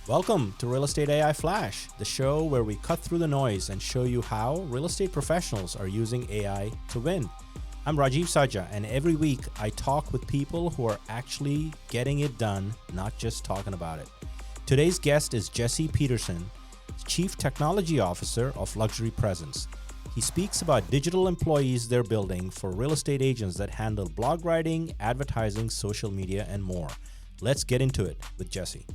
Welcome to Real Estate AI Flash, the show where we cut through the noise and show you how real estate professionals are using AI to win. I'm Rajeev Sajja, and every week I talk with people who are actually getting it done, not just talking about it. Today's guest is Jesse Pederson, Chief Technology Officer of Luxury Presence. He speaks about digital employees they're building for real estate agents that handle blog writing, advertising, social media, and more. Let's get into it with Jesse.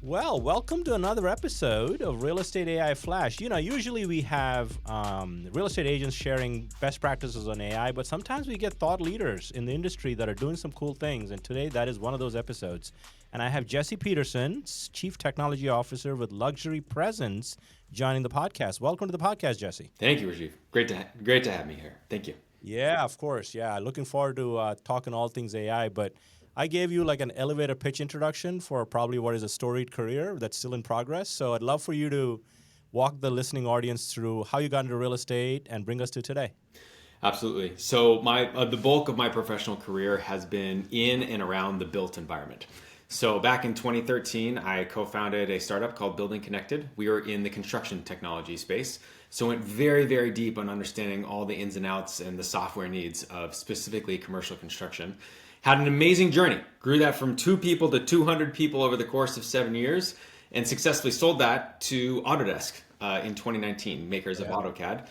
Well, welcome to another episode of Real Estate AI Flash. You know, usually we have real estate agents sharing best practices on AI, but sometimes we get thought leaders in the industry that are doing some cool things. And today that is one of those episodes. And I have Jesse Pederson, Chief Technology Officer with Luxury Presence, joining the podcast. Welcome to the podcast, Jesse. Thank you, Rajeev. Great to have me here. Thank you. Yeah, of course. Yeah, looking forward to talking all things AI, but I gave you like an elevator pitch introduction for probably what is a storied career that's still in progress. So I'd love for you to walk the listening audience through how you got into real estate and bring us to today. Absolutely. So the bulk of my professional career has been in and around the built environment. So back in 2013, I co-founded a startup called Building Connected. We were in the construction technology space. So went very, very deep on understanding all the ins and outs and the software needs of specifically commercial construction. Had an amazing journey, grew that from 2 people to 200 people over the course of 7 years, and successfully sold that to Autodesk in 2019, makers of AutoCAD.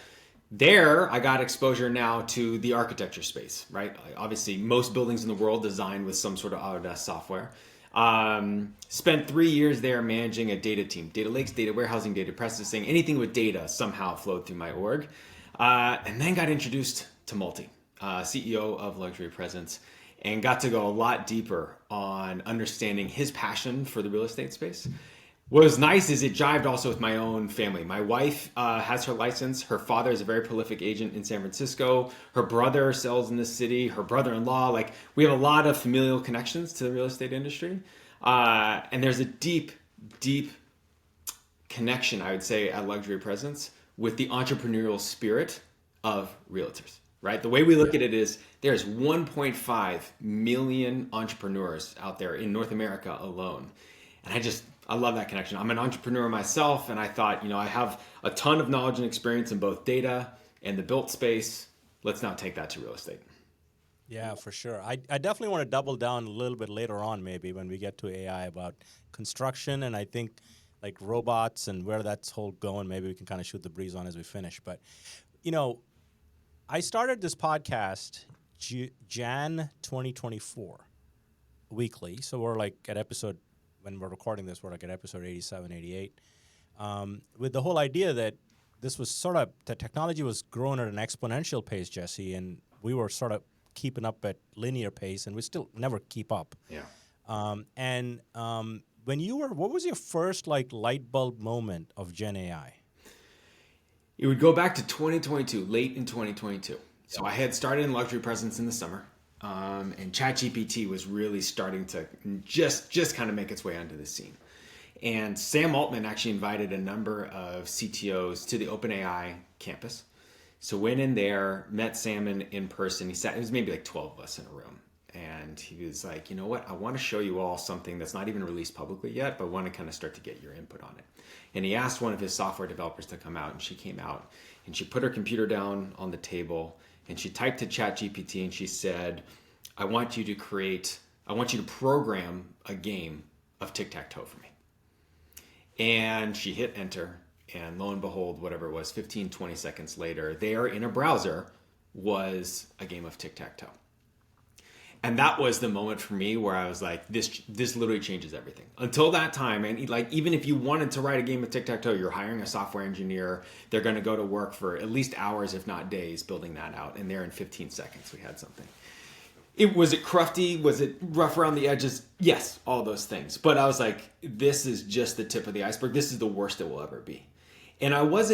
There, I got exposure now to the architecture space, right? Obviously, most buildings in the world designed with some sort of Autodesk software. Spent 3 years there managing a data team, data lakes, data warehousing, data processing, anything with data somehow flowed through my org. And then got introduced to Multi, CEO of Luxury Presence, and got to go a lot deeper on understanding his passion for the real estate space. What was nice is it jived also with my own family. My wife has her license. Her father is a very prolific agent in San Francisco. Her brother sells in the city. Her brother-in-law, we have a lot of familial connections to the real estate industry. And there's a deep, deep connection, I would say, at Luxury Presence with the entrepreneurial spirit of realtors. Right? The way we look at it is there's 1.5 million entrepreneurs out there in North America alone. And I love that connection. I'm an entrepreneur myself, and I thought, I have a ton of knowledge and experience in both data and the built space. Let's now take that to real estate. Yeah, for sure. I definitely want to double down a little bit later on, maybe when we get to AI, about construction, and I think like robots and where that's whole going. Maybe we can kind of shoot the breeze on as we finish. But, I started this podcast Jan 2024 weekly. So we're like at episode, when we're recording this, we're like at episode 87, 88, with the whole idea that this was the technology was growing at an exponential pace, Jesse, and we were sort of keeping up at linear pace, and we still never keep up. Yeah. What was your first light bulb moment of Gen AI? It would go back to 2022, late in 2022. So I had started in Luxury Presence in the summer, and ChatGPT was really starting to just kind of make its way onto the scene. And Sam Altman actually invited a number of CTOs to the OpenAI campus. So went in there, met Sam in person. It was maybe like 12 of us in a room. And he was like, you know what? I want to show you all something that's not even released publicly yet, but want to kind of start to get your input on it. And he asked one of his software developers to come out, and she came out, and she put her computer down on the table, and she typed to ChatGPT, and she said, I want you to program a game of tic-tac-toe for me. And she hit enter, and lo and behold, whatever it was, 15, 20 seconds later, there in a browser was a game of tic-tac-toe. And that was the moment for me where I was like, this literally changes everything. Until that time, and even if you wanted to write a game of tic-tac-toe, you're hiring a software engineer. They're going to go to work for at least hours, if not days, building that out. And there in 15 seconds, we had something. Was it crufty? Was it rough around the edges? Yes, all those things. But I was like, this is just the tip of the iceberg. This is the worst it will ever be. And I was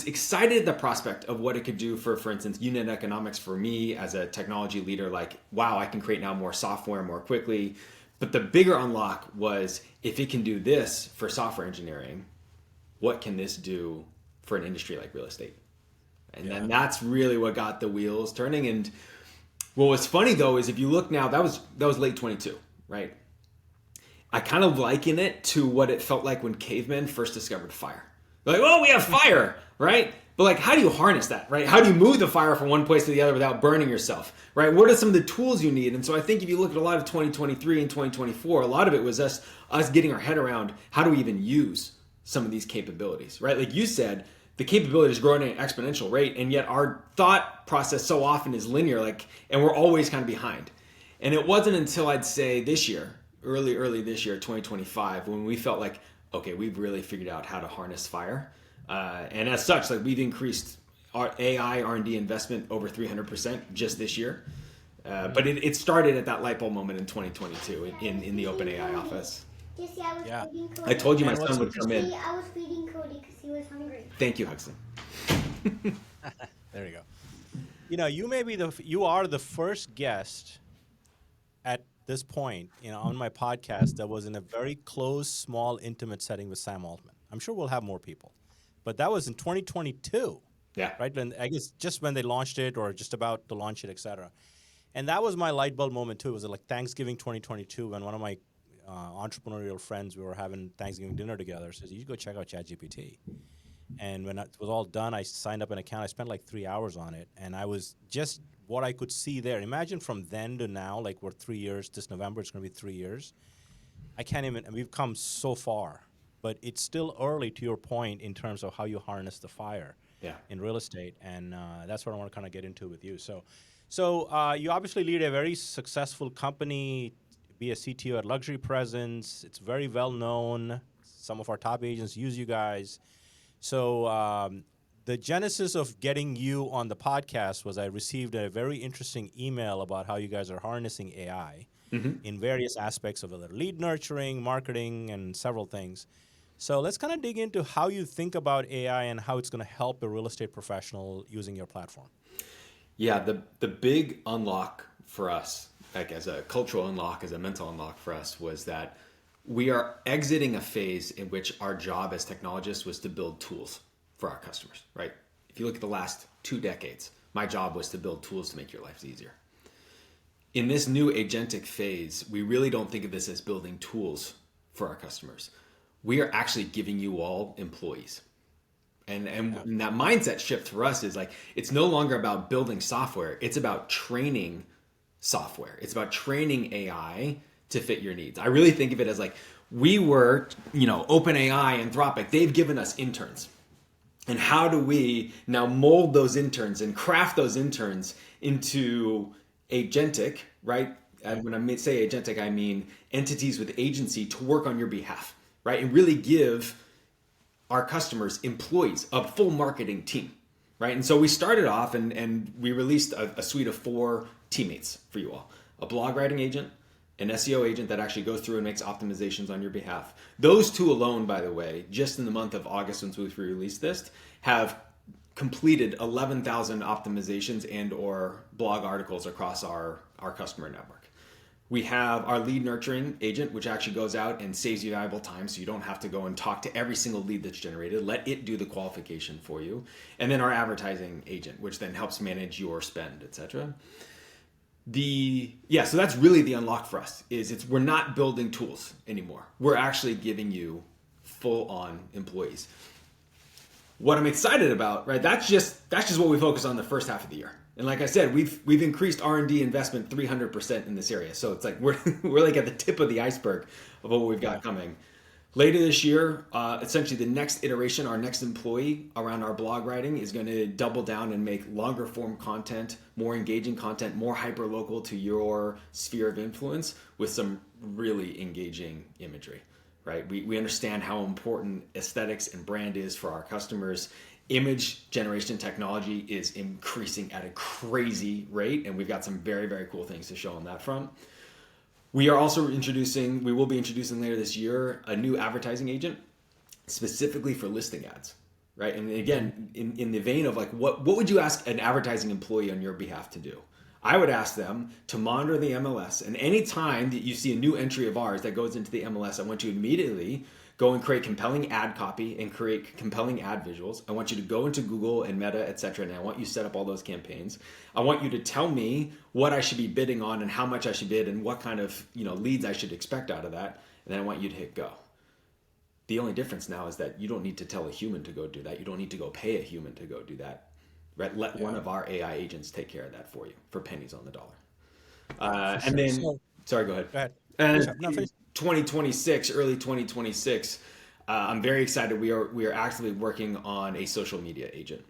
excited at the prospect of what it could do for instance, unit economics for me as a technology leader. Wow, I can create now more software more quickly. But the bigger unlock was, if it can do this for software engineering, what can this do for an industry like real estate? And then that's really what got the wheels turning. And what was funny though is if you look now, that was late 22, right? I kind of liken it to what it felt like when cavemen first discovered fire. They're like, oh, we have fire, right? But like, how do you harness that, right? How do you move the fire from one place to the other without burning yourself, right? What are some of the tools you need? And so I think if you look at a lot of 2023 and 2024, a lot of it was us getting our head around how do we even use some of these capabilities, right? Like you said, the capability is growing at an exponential rate, and yet our thought process so often is linear, and we're always kind of behind. And it wasn't until I'd say this year, early this year, 2025, when we felt like, okay, we've really figured out how to harness fire. And as such, like we've increased our AI R&D investment over 300% just this year. But it started at that light bulb moment in 2022 in the OpenAI office. Jesse, I was feeding Cody. I told you my And son would come in. I was feeding Cody because he was hungry. Thank you, Hudson. There you go. You know, you are the first guest at this point, on my podcast that was in a very close, small, intimate setting with Sam Altman. I'm sure we'll have more people, but that was in 2022. Yeah. Right. When I guess just when they launched it or just about to launch it, et cetera. And that was my light bulb moment too. It was like Thanksgiving 2022 when one of my entrepreneurial friends, we were having Thanksgiving dinner together, says, you should go check out ChatGPT. And when it was all done, I signed up an account. I spent like 3 hours on it. And I was just what I could see there. Imagine from then to now, like we're 3 years. This November, it's going to be 3 years. I can't even, and we've come so far. But it's still early to your point in terms of how you harness the fire in real estate. And that's what I want to kind of get into with you. So you obviously lead a very successful company, be a CTO at Luxury Presence. It's very well known. Some of our top agents use you guys. So the genesis of getting you on the podcast was I received a very interesting email about how you guys are harnessing AI in various aspects of it, lead nurturing, marketing, and several things. So let's kind of dig into how you think about AI and how it's going to help a real estate professional using your platform. Yeah, the big unlock for us, like as a cultural unlock, as a mental unlock for us, was that we are exiting a phase in which our job as technologists was to build tools for our customers, right? If you look at the last 2 decades, my job was to build tools to make your lives easier. In this new agentic phase, we really don't think of this as building tools for our customers. We are actually giving you all employees. And that mindset shift for us is like, it's no longer about building software. It's about training software. It's about training AI to fit your needs. I really think of it as like, we were, OpenAI, Anthropic, they've given us interns. And how do we now mold those interns and craft those interns into agentic, right? And when I say agentic, I mean entities with agency to work on your behalf, right? And really give our customers employees, a full marketing team, right? And so we started off and we released a suite of 4 teammates for you all. A blog writing agent, an SEO agent that actually goes through and makes optimizations on your behalf. Those 2 alone, by the way, just in the month of August since we released this, have completed 11,000 optimizations and or blog articles across our customer network. We have our lead nurturing agent, which actually goes out and saves you valuable time so you don't have to go and talk to every single lead that's generated. Let it do the qualification for you. And then our advertising agent, which then helps manage your spend, etc. So that's really the unlock for us, we're not building tools anymore. We're actually giving you full-on employees. What I'm excited about, right? That's just what we focus on the first half of the year. And like I said, we've increased R&D investment 300% in this area. So it's like we're like at the tip of the iceberg of what we've got coming. Later this year, essentially the next iteration, our next employee around our blog writing is going to double down and make longer form content, more engaging content, more hyper local to your sphere of influence with some really engaging imagery, right? We understand how important aesthetics and brand is for our customers. Image generation technology is increasing at a crazy rate, and we've got some very, very cool things to show on that front. We will be introducing later this year a new advertising agent specifically for listing ads, right? And again, in the vein of like, what would you ask an advertising employee on your behalf to do? I would ask them to monitor the MLS, and any time that you see a new entry of ours that goes into the MLS, I want you to immediately go and create compelling ad copy and create compelling ad visuals. I want you to go into Google and Meta, etc. And I want you to set up all those campaigns. I want you to tell me what I should be bidding on and how much I should bid and what kind of leads I should expect out of that. and then I want you to hit go. The only difference now is that you don't need to tell a human to go do that. You don't need to go pay a human to go do that. Right? Let one of our AI agents take care of that for you for pennies on the dollar. And then, sorry, go ahead. Go ahead. No, 2026, early 2026, I'm very excited. We are actively working on a social media agent.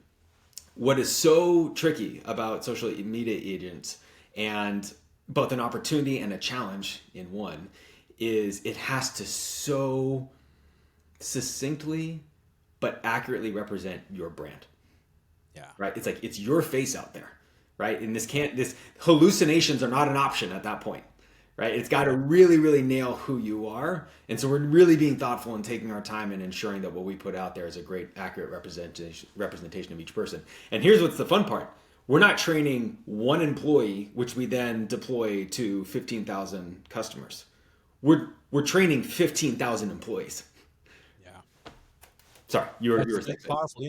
What is so tricky about social media agents, and both an opportunity and a challenge in one, is it has to so succinctly but accurately represent your brand. Yeah. Right? It's like it's your face out there, right? And this hallucinations are not an option at that point. Right? It's got to really, really nail who you are. And so we're really being thoughtful and taking our time and ensuring that what we put out there is a great, accurate representation of each person. And here's what's the fun part. We're not training one employee, which we then deploy to 15,000 customers. We're training 15,000 employees. Yeah. Sorry, you were saying. That's powerful.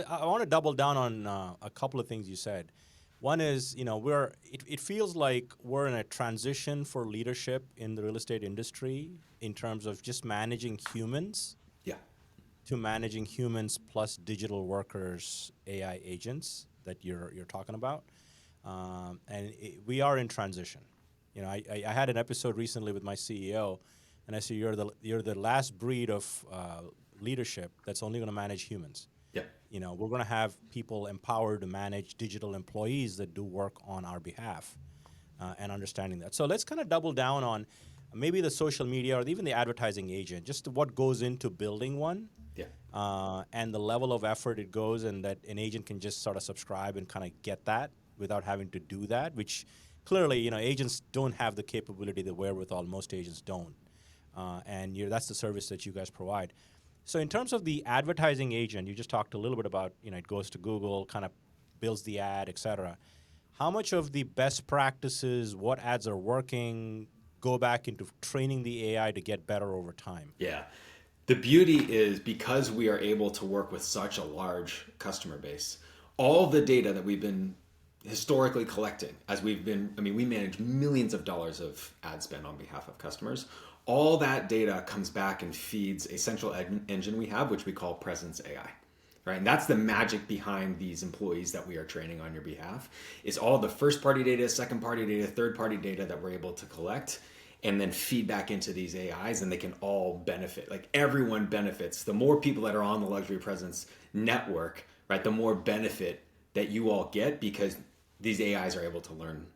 I want to double down on a couple of things you said. One is, it feels like we're in a transition for leadership in the real estate industry in terms of just managing humans to managing humans plus digital workers, AI agents that you're talking about. We are in transition. I had an episode recently with my CEO, and I said, you're the last breed of leadership that's only going to manage humans. We're going to have people empowered to manage digital employees that do work on our behalf and understanding that. So let's kind of double down on maybe the social media or even the advertising agent, just what goes into building one and the level of effort it goes, and that an agent can just sort of subscribe and kind of get that without having to do that, which clearly, agents don't have the capability, the wherewithal. Most agents don't. And that's the service that you guys provide. So in terms of the advertising agent, you just talked a little bit about, it goes to Google, kind of builds the ad, et cetera. How much of the best practices, what ads are working, go back into training the AI to get better over time? Yeah. The beauty is because we are able to work with such a large customer base, all the data that we've been historically collecting we manage millions of dollars of ad spend on behalf of customers. All that data comes back and feeds a central engine we have, which we call Presence AI, right? And that's the magic behind these employees that we are training on your behalf. It's all the first-party data, second-party data, third-party data that we're able to collect and then feed back into these AIs, and they can all benefit. Like everyone benefits. The more people that are on the Luxury Presence network, right, the more benefit that you all get because these AIs are able to learn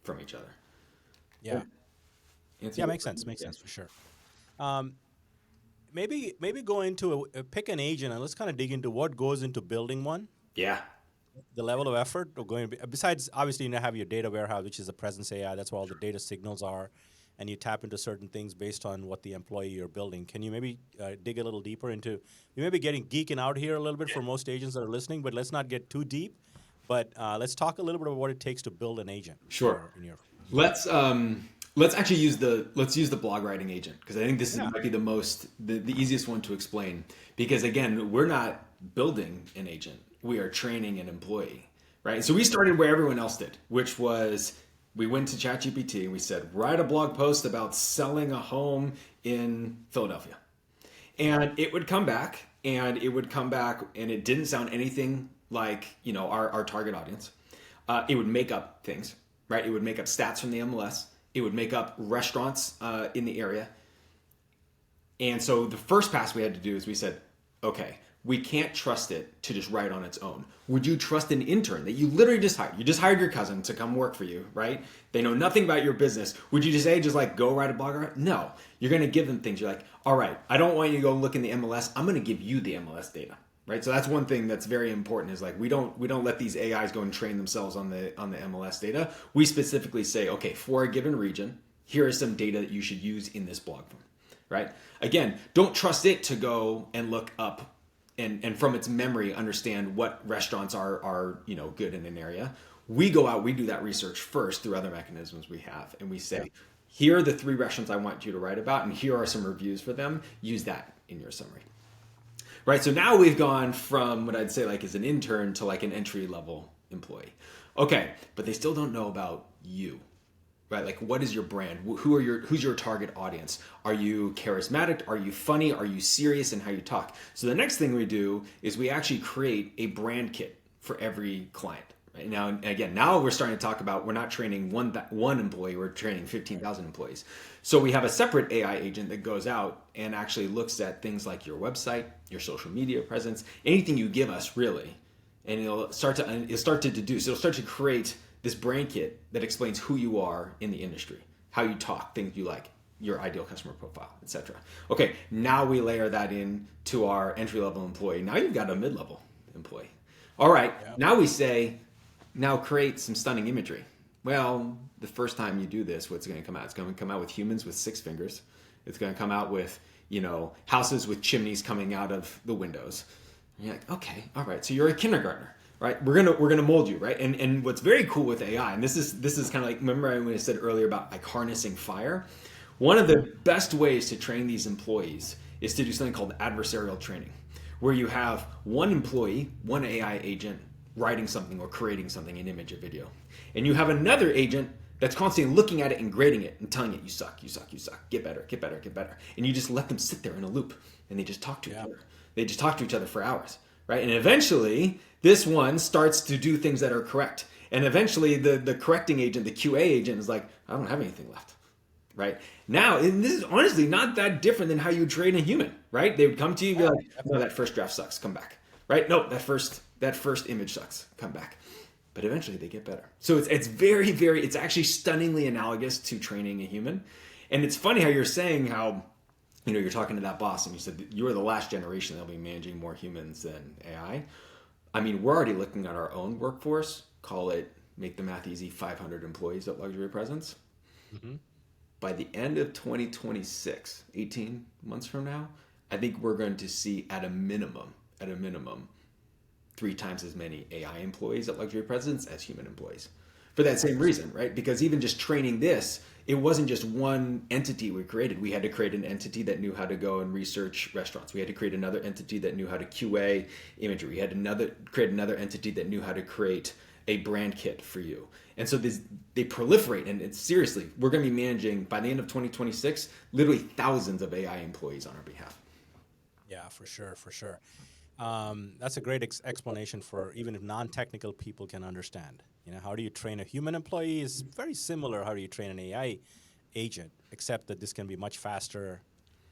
from each other. Yeah. Makes sense. Makes sense for sure. Maybe go into pick an agent and let's kind of dig into what goes into building one. Yeah. The level of effort besides obviously you have your data warehouse, which is the Presence AI. That's where all the data signals are, and you tap into certain things based on what the employee you're building. Can you maybe dig a little deeper into? We may be geeking out here a little bit for most agents that are listening, but let's not get too deep. But let's talk a little bit about what it takes to build an agent. Sure. Let's actually use the blog writing agent, because I think this might be the easiest one to explain, because again, we're not building an agent, we are training an employee, right? So we started where everyone else did, which was we went to ChatGPT and we said, write a blog post about selling a home in Philadelphia. And it would come back and it didn't sound anything like, our target audience. It would make up things, right? It would make up stats from the MLS. It would make up restaurants in the area. And so the first pass we had to do is we said, okay, we can't trust it to just write on its own. Would you trust an intern that you literally just hired? You just hired your cousin to come work for you, right? They know nothing about your business. Would you just say, go write a blog? No, you're going to give them things. You're like, all right, I don't want you to go look in the MLS. I'm going to give you the MLS data, right? So that's one thing that's very important is we don't let these AIs go and train themselves on the MLS data. We specifically say, okay, for a given region, here is some data that you should use in this blog form, right? Again, don't trust it to go and look up and from its memory understand what restaurants are good in an area. We go out, we do that research first through other mechanisms we have, and we say, here are the 3 restaurants I want you to write about, and here are some reviews for them. Use that in your summary. Right, so now we've gone from what I'd say is an intern to an entry-level employee. Okay, but they still don't know about you, right? Like, what is your brand? Who's your target audience? Are you charismatic? Are you funny? Are you serious in how you talk? So the next thing we do is we actually create a brand kit for every client. Right? Now we're starting to talk about, we're not training one employee, we're training 15,000 employees. So we have a separate AI agent that goes out and actually looks at things like your website, your social media presence, anything you give us really, and it'll start to deduce. It'll start to create this brand kit that explains who you are in the industry, how you talk, things you like, your ideal customer profile, etc. Okay, now we layer that in to our entry-level employee. Now you've got a mid-level employee. All right, now we say, now create some stunning imagery. Well, the first time you do this, what's going to come out? It's going to come out with humans with 6 fingers. It's going to come out with, houses with chimneys coming out of the windows. And you're like, okay, all right. So you're a kindergartner, right? We're gonna mold you, right? And what's very cool with AI, and this is kind of like, remember when I said earlier about like harnessing fire? One of the best ways to train these employees is to do something called adversarial training, where you have one employee, one AI agent writing something or creating something, an image, a video. And you have another agent that's constantly looking at it and grading it and telling it, you suck, you suck, you suck, get better, get better, get better. And you just let them sit there in a loop and they just talk to each other. They just talk to each other for hours, right? And eventually this one starts to do things that are correct. And eventually the correcting agent, the QA agent is like, I don't have anything left. Right now, and this is honestly not that different than how you train a human, right? They would come to you and be like, no, that first draft sucks, come back, right? No, that first image sucks, come back. But eventually they get better. So it's very, very, it's actually stunningly analogous to training a human. And it's funny how you're saying how, you're talking to that boss and you said that you're the last generation that'll be managing more humans than AI. I mean, we're already looking at our own workforce, call it, make the math easy, 500 employees at Luxury Presence. Mm-hmm. By the end of 2026, 18 months from now, I think we're going to see at a minimum, 3 times as many AI employees at Luxury Presence as human employees. For that same reason, right? Because even just training this, it wasn't just one entity we created. We had to create an entity that knew how to go and research restaurants. We had to create another entity that knew how to QA imagery. We had to create another entity that knew how to create a brand kit for you. And so they proliferate, and it's seriously, we're going to be managing, by the end of 2026, literally thousands of AI employees on our behalf. Yeah, for sure. That's a great explanation for even if non-technical people can understand. How do you train a human employee is very similar. How do you train an AI agent, except that this can be much faster,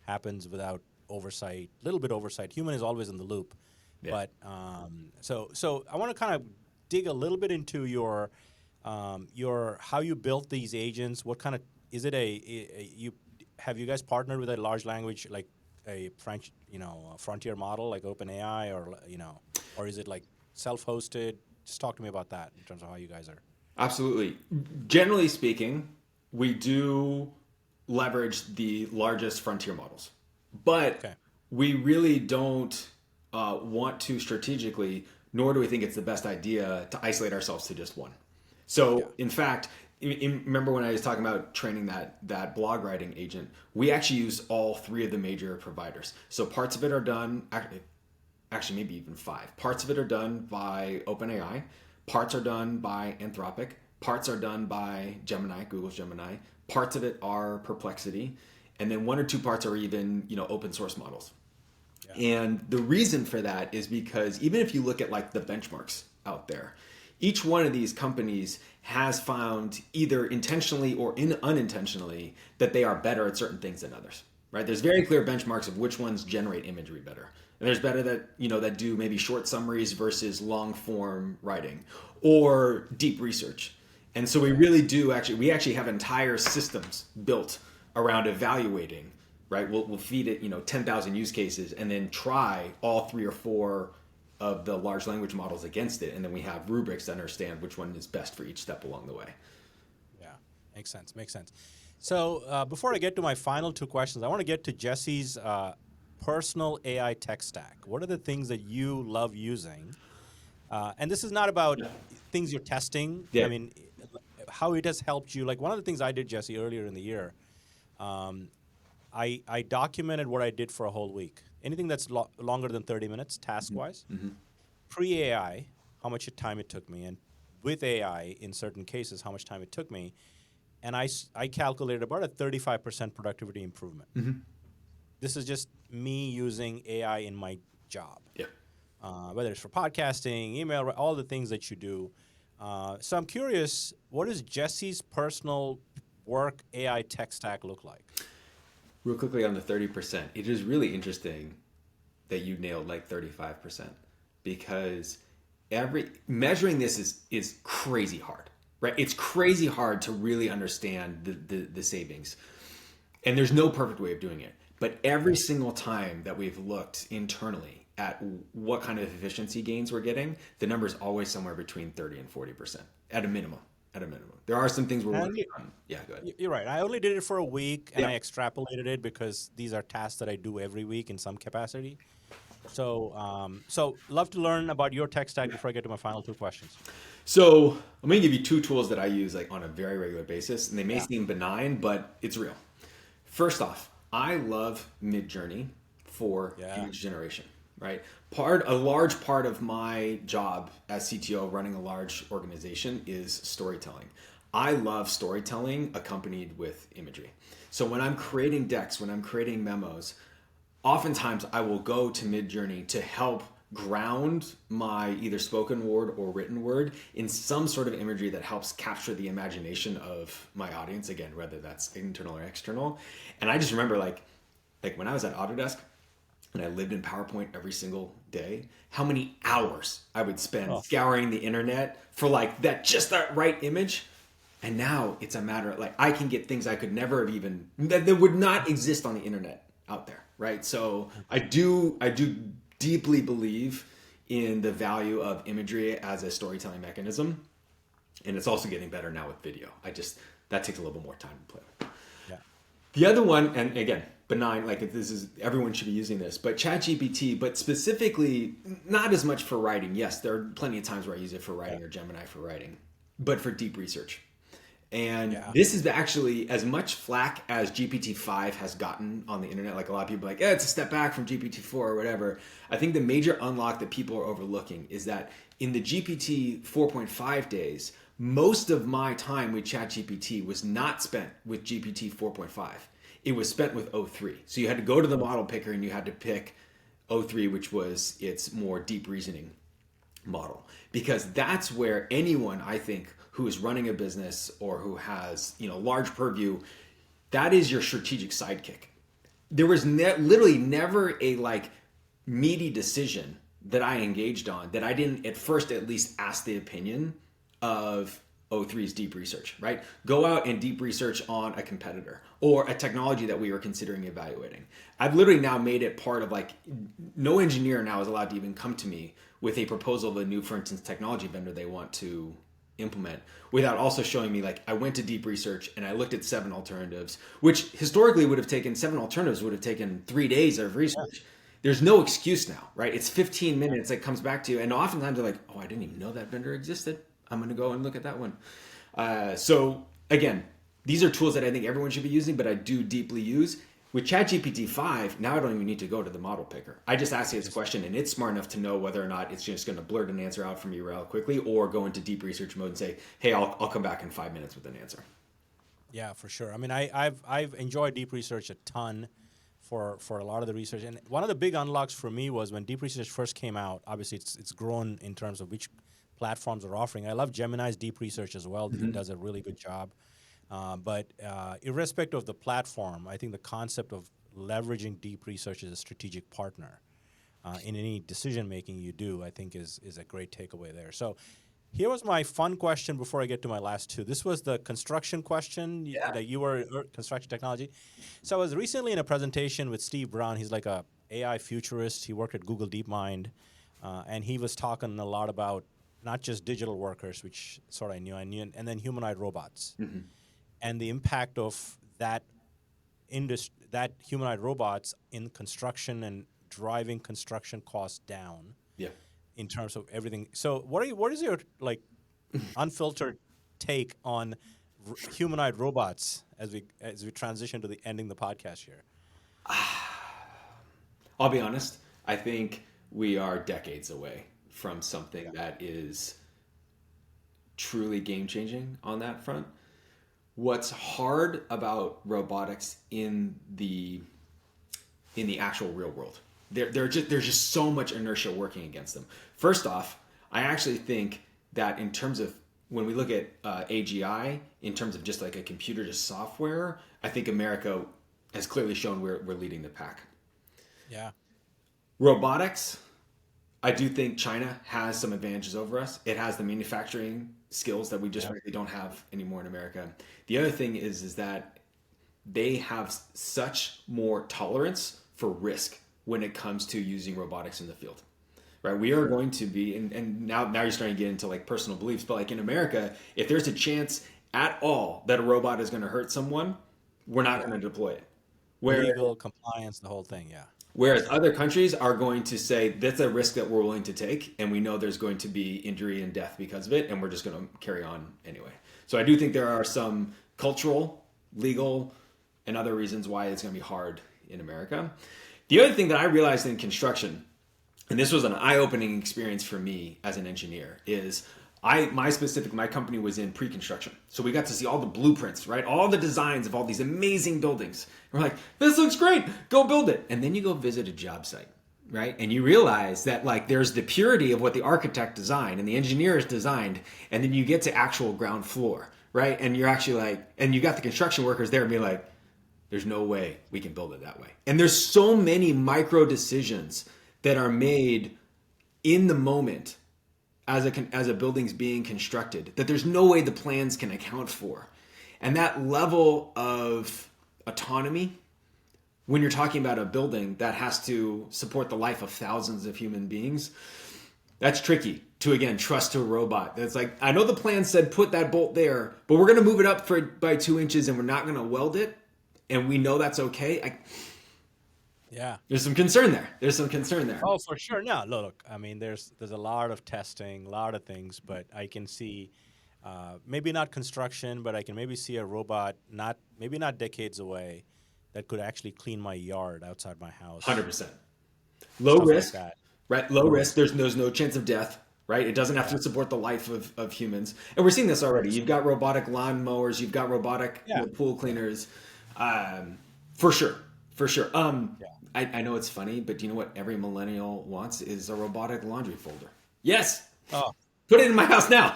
happens without oversight, little bit oversight. Human is always in the loop. Yeah. But so I want to kind of dig a little bit into your how you built these agents. What kind of, is it have you guys partnered with a large language like a French, frontier model like OpenAI or is it like self-hosted? Just talk to me about that in terms of how you guys are. Absolutely. Generally speaking, we do leverage the largest frontier models, but we really don't want to strategically, nor do we think it's the best idea to isolate ourselves to just one. So in fact, remember when I was talking about training that blog writing agent, we actually use all 3 of the major providers. So parts of it are done, actually maybe even 5. Parts of it are done by OpenAI, parts are done by Anthropic, parts are done by Gemini, Google's Gemini, parts of it are Perplexity, and then 1 or 2 parts are even, open source models. Yeah. And the reason for that is because even if you look at like the benchmarks out there, each one of these companies has found either intentionally or unintentionally that they are better at certain things than others, right? There's very clear benchmarks of which ones generate imagery better. And there's better that, that do maybe short summaries versus long form writing or deep research. And so we really do we actually have entire systems built around evaluating, right? We'll feed it, 10,000 use cases and then try all 3 or 4 of the large language models against it. And then we have rubrics to understand which one is best for each step along the way. Yeah, makes sense. So before I get to my final 2 questions, I want to get to Jesse's personal AI tech stack. What are the things that you love using? And this is not about things you're testing. Yeah. I mean, how it has helped you. Like one of the things I did, Jesse, earlier in the year, I documented what I did for a whole week. Anything that's longer than 30 minutes, task-wise. Mm-hmm. Pre-AI, how much time it took me, and with AI, in certain cases, how much time it took me. and I calculated about a 35% productivity improvement. This is just me using AI in my job, Yeah. whether it's for podcasting, email, all the things that you do. So I'm curious, what does Jesse's personal work AI tech stack look like? Real quickly on the 30%, it is really interesting that you nailed like 35% because every measuring this is crazy hard, right? It's crazy hard to really understand the savings. And there's no perfect way of doing it. But every single time that we've looked internally at what kind of efficiency gains we're getting, the number is always somewhere between 30 and 40% at a minimum. At a minimum. There are some things we're And working on. Yeah, go ahead. you're right. I only did it for a week and Yeah. I extrapolated it because these are tasks that I do every week in some capacity. So love to learn about your tech stack before I get to my final two questions. So I'm gonna give you two tools that I use like on a very regular basis, and they may Yeah. seem benign, but it's real. First off, I love Midjourney for Yeah. image generation. Right, a large part of my job as CTO running a large organization is storytelling. I love storytelling accompanied with imagery. So when I'm creating decks, when I'm creating memos, oftentimes I will go to Midjourney to help ground my either spoken word or written word in some sort of imagery that helps capture the imagination of my audience, again, whether that's internal or external. And I just remember like when I was at Autodesk and I lived in PowerPoint every single day, how many hours I would spend scouring the internet for like just that right image. And now it's a matter of like I can get things I could never have even that would not exist on the internet out there, right? So I do deeply believe in the value of imagery as a storytelling mechanism, and it's also getting better now with video. That takes a little bit more time to play with. Yeah. The other one, and again, benign, like if this is everyone should be using this, but ChatGPT, but specifically not as much for writing. Yes, there are plenty of times where I use it for writing or Gemini for writing, but for deep research. And this is actually as much flack as GPT-5 has gotten on the internet. Like a lot of people are like, it's a step back from GPT-4 or whatever. I think the major unlock that people are overlooking is that in the GPT 4.5 days, most of my time with ChatGPT was not spent with GPT 4.5. It was spent with O3. So you had to go to the model picker and you had to pick O3, which was its more deep reasoning model. Because that's where anyone, I think, who is running a business or who has large purview, that is your strategic sidekick. There was literally never a meaty decision that I engaged on that I didn't at first at least ask the opinion of O3's deep research, right? Go out and deep research on a competitor or a technology that we were considering evaluating. I've literally now made it part of no engineer now is allowed to even come to me with a proposal of a new, for instance, technology vendor they want to implement without also showing me I went to deep research and I looked at 7 alternatives, which historically would have taken 3 days of research. There's no excuse now, right? It's 15 minutes that comes back to you. And oftentimes they're like, oh, I didn't even know that vendor existed. I'm going to go and look at that one. So again, these are tools that I think everyone should be using, but I do deeply use. With ChatGPT 5, now I don't even need to go to the model picker. I just ask it this question and it's smart enough to know whether or not it's just going to blurt an answer out for me real quickly or go into deep research mode and say, hey, I'll come back in 5 minutes with an answer. Yeah, for sure. I mean, I've enjoyed deep research a ton for a lot of the research. And one of the big unlocks for me was when deep research first came out, obviously it's grown in terms of which platforms are offering. I love Gemini's deep research as well. It does a really good job. But irrespective of the platform, I think the concept of leveraging deep research as a strategic partner in any decision making you do, I think is a great takeaway there. So here was my fun question before I get to my last two. This was the construction question that you were construction technology. So I was recently in a presentation with Steve Brown. He's like a AI futurist. He worked at Google DeepMind, and he was talking a lot about not just digital workers, which sort of I knew, and then humanoid robots. And the impact of that humanoid robots in construction and driving construction costs down. Yeah. In terms of everything. So what is your unfiltered take on humanoid robots as we transition to the ending the podcast here? I'll be honest. I think we are decades away from something that is truly game changing on that front. what's hard about robotics in the actual real world. There's just so much inertia working against them. First off, I actually think that in terms of when we look at AGI, in terms of just like a computer to software, I think America has clearly shown we're leading the pack. Yeah. Robotics, I do think China has some advantages over us. It has the manufacturing skills that we just frankly don't have anymore in America. The other thing is that they have such more tolerance for risk when it comes to using robotics in the field. Right? We are going to be, and now you're starting to get into like personal beliefs, but like in America, if there's a chance at all that a robot is going to hurt someone, we're not going to deploy it. Legal compliance, the whole thing, yeah. Whereas other countries are going to say that's a risk that we're willing to take, and we know there's going to be injury and death because of it, and we're just going to carry on anyway. So I do think there are some cultural, legal, and other reasons why it's going to be hard in America. The other thing that I realized in construction, and this was an eye-opening experience for me as an engineer, is my company was in pre-construction. So we got to see all the blueprints, right? All the designs of all these amazing buildings. We're like, this looks great, go build it. And then you go visit a job site, right? And you realize that like there's the purity of what the architect designed and the engineers designed, and then you get to actual ground floor, right? And you're actually like, and you got the construction workers there and be like, there's no way we can build it that way. And there's so many micro decisions that are made in the moment as a building's being constructed that there's no way the plans can account for. And that level of autonomy, when you're talking about a building that has to support the life of thousands of human beings, that's tricky to, again, trust to a robot. That's like, I know the plan said put that bolt there, but we're going to move it up by 2 inches and we're not going to weld it. And we know that's okay. There's some concern there. Oh, for sure. No, look, I mean, there's a lot of testing, a lot of things, but I can see, maybe not construction, but I can maybe see a robot, maybe not decades away, that could actually clean my yard outside my house. 100%. Low risk, like right? Low risk. There's no chance of death, right? It doesn't have to support the life of humans. And we're seeing this already. You've got robotic lawn mowers. You've got robotic pool cleaners. For sure. I know it's funny, but do you know what every millennial wants is a robotic laundry folder? Yes. Oh. Put it in my house now.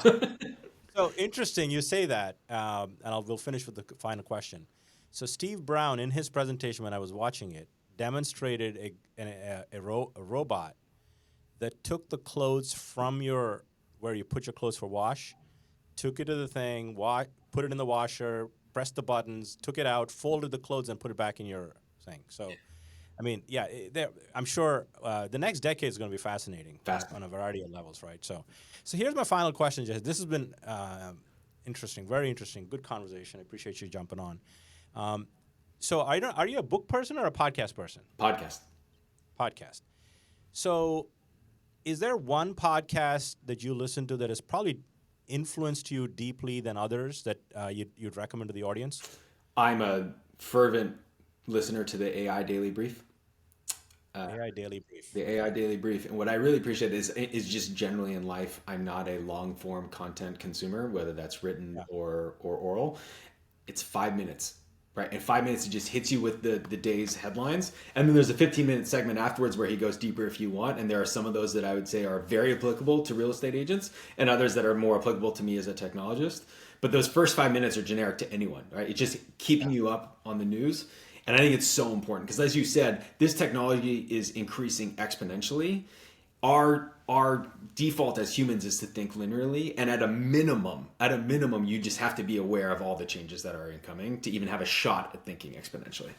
So interesting you say that, and we'll finish with the final question. So Steve Brown, in his presentation when I was watching it, demonstrated a robot that took the clothes from where you put your clothes for wash, took it to the thing, put it in the washer, pressed the buttons, took it out, folded the clothes, and put it back in your thing. So. I mean, yeah, I'm sure the next decade is going to be fascinating on a variety of levels, right? So here's my final question, Jesse. This has been interesting, very interesting, good conversation. I appreciate you jumping on. So are you a book person or a podcast person? Podcast. So is there one podcast that you listen to that has probably influenced you deeply than others that you'd recommend to the audience? I'm a fervent listener to the AI Daily Brief. AI Daily Brief. The AI Daily Brief. And what I really appreciate is just generally in life, I'm not a long form content consumer, whether that's written or oral. It's 5 minutes, right? And 5 minutes, it just hits you with the day's headlines. And then there's a 15-minute segment afterwards where he goes deeper if you want. And there are some of those that I would say are very applicable to real estate agents and others that are more applicable to me as a technologist. But those first 5 minutes are generic to anyone, right? It's just keeping you up on the news. And I think it's so important because, as you said, this technology is increasing exponentially. Our default as humans is to think linearly, and at a minimum, you just have to be aware of all the changes that are incoming to even have a shot at thinking exponentially.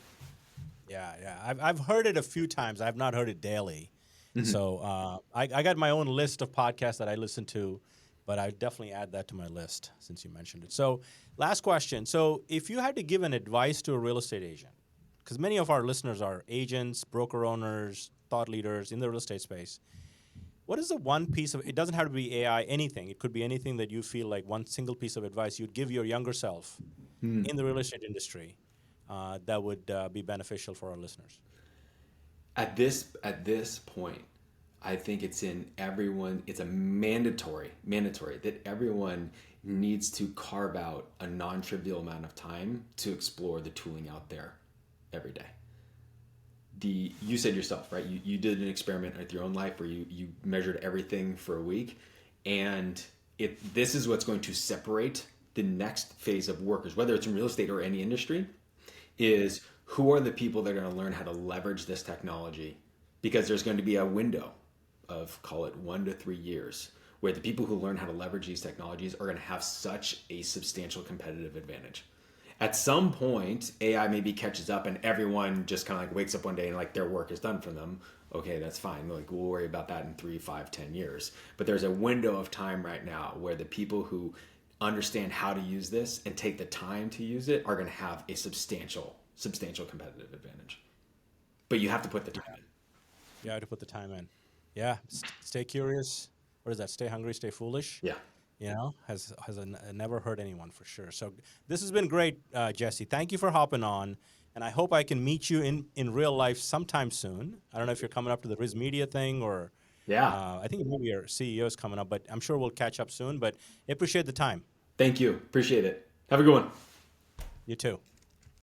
Yeah. I've heard it a few times. I've not heard it daily. Mm-hmm. So I got my own list of podcasts that I listen to, but I definitely add that to my list since you mentioned it. So last question. So if you had to give an advice to a real estate agent, because many of our listeners are agents, broker owners, thought leaders in the real estate space, what is the one piece of, it doesn't have to be AI, anything. It could be anything that you feel like one single piece of advice you'd give your younger self in the real estate industry that would be beneficial for our listeners? At this point, I think it's in everyone, it's a mandatory that everyone needs to carve out a non-trivial amount of time to explore the tooling out there every day. You said yourself, right? You did an experiment with your own life where you measured everything for a week, and this is what's going to separate the next phase of workers, whether it's in real estate or any industry, is who are the people that are going to learn how to leverage this technology, because there's going to be a window of, call it 1 to 3 years, where the people who learn how to leverage these technologies are going to have such a substantial competitive advantage. At some point, AI maybe catches up and everyone just kind of like wakes up one day and like their work is done for them. Okay, that's fine. Like we'll worry about that in 3, 5, 10 years. But there's a window of time right now where the people who understand how to use this and take the time to use it are going to have a substantial competitive advantage. But you have to put the time in. You have to put the time in. Yeah. Stay curious. What is that? Stay hungry, stay foolish. Yeah. Has never hurt anyone for sure. So this has been great, Jesse. Thank you for hopping on, and I hope I can meet you in real life sometime soon. I don't know if you're coming up to the Riz Media thing or I think maybe your CEO is coming up, but I'm sure we'll catch up soon. But I appreciate the time. Thank you. Appreciate it. Have a good one. You too.